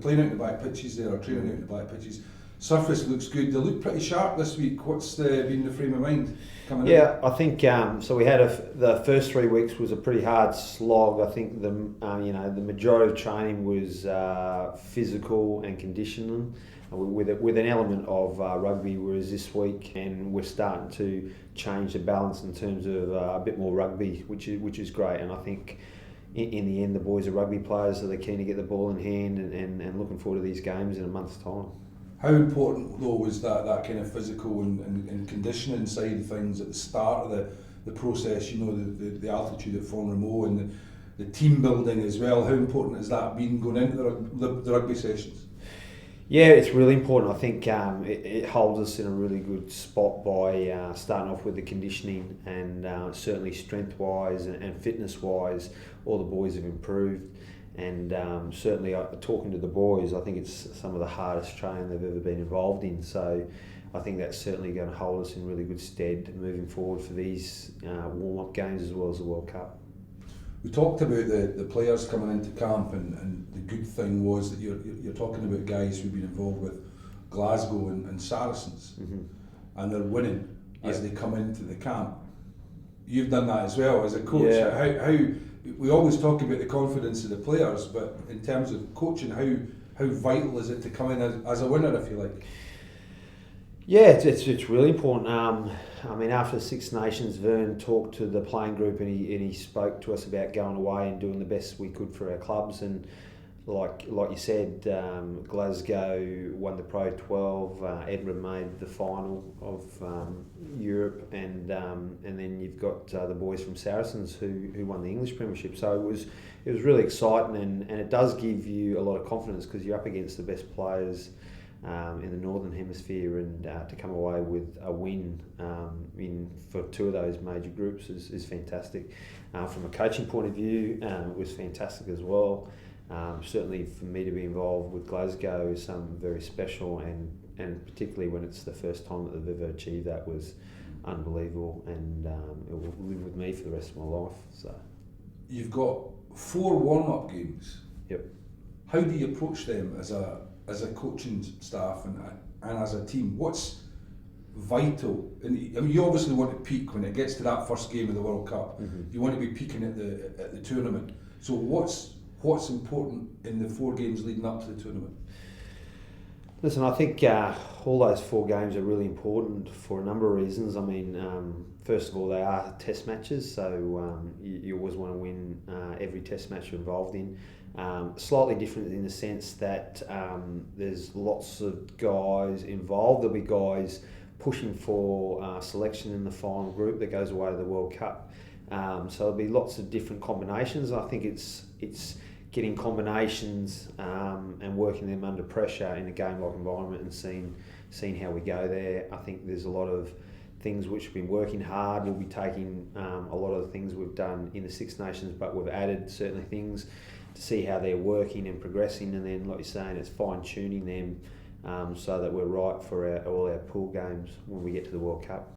playing out in the back pitches there, or training out in the back pitches. Surface looks good. They look pretty sharp this week. What's been the frame of mind coming in? Yeah, I think so. We had the first 3 weeks was a pretty hard slog. I think the majority of training was physical and conditioning, with an element of rugby. Whereas this week, and we're starting to change the balance in terms of a bit more rugby, which is great. And I think in the end, the boys are rugby players, so they're keen to get the ball in hand and looking forward to these games in a month's time. How important though was that kind of physical and conditioning side of things at the start of the process? You know, the altitude at Fonremo and the team building as well. How important has that been going into the rugby sessions? Yeah, it's really important. I think it holds us in a really good spot by starting off with the conditioning, and certainly strength-wise and fitness-wise, all the boys have improved. And certainly talking to the boys, I think it's some of the hardest training they've ever been involved in. So I think that's certainly going to hold us in really good stead moving forward for these warm-up games as well as the World Cup. We talked about the players coming into camp, and the good thing was that you're talking about guys who've been involved with Glasgow and Saracens, and they're winning as they come into the camp. You've done that as well as a coach. Yeah. How we always talk about the confidence of the players, but in terms of coaching, how vital is it to come in as a winner, if you like? Yeah, it's really important. I mean, after the Six Nations, Vern talked to the playing group, and he spoke to us about going away and doing the best we could for our clubs. And like you said, Glasgow won the Pro 12. Edinburgh made the final of Europe, and then you've got the boys from Saracens who won the English Premiership. So it was really exciting, and it does give you a lot of confidence because you're up against the best players in the Northern Hemisphere, and to come away with a win for two of those major groups is fantastic. From a coaching point of view, it was fantastic as well. Certainly for me to be involved with Glasgow is something very special, and particularly when it's the first time that they've ever achieved that was unbelievable, and it will live with me for the rest of my life. So you've got 4 warm-up games. Yep. How do you approach them as a coaching staff and as a team? What's vital? And I mean, you obviously want to peak when it gets to that first game of the World Cup. You want to be peaking at the tournament. So what's important in the 4 games leading up to the tournament? Listen, I think all those 4 games are really important for a number of reasons. I mean, first of all, they are test matches, so you always want to win every test match you're involved in. Slightly different in the sense that there's lots of guys involved. There'll be guys pushing for selection in the final group that goes away to the World Cup. So there'll be lots of different combinations. I think it's getting combinations and working them under pressure in a game-like environment and seeing how we go there. I think there's a lot of things which we've been working hard. We'll be taking a lot of the things we've done in the Six Nations, but we've added certainly things to see how they're working and progressing, and then, like you're saying, it's fine-tuning them so that we're right for all our pool games when we get to the World Cup.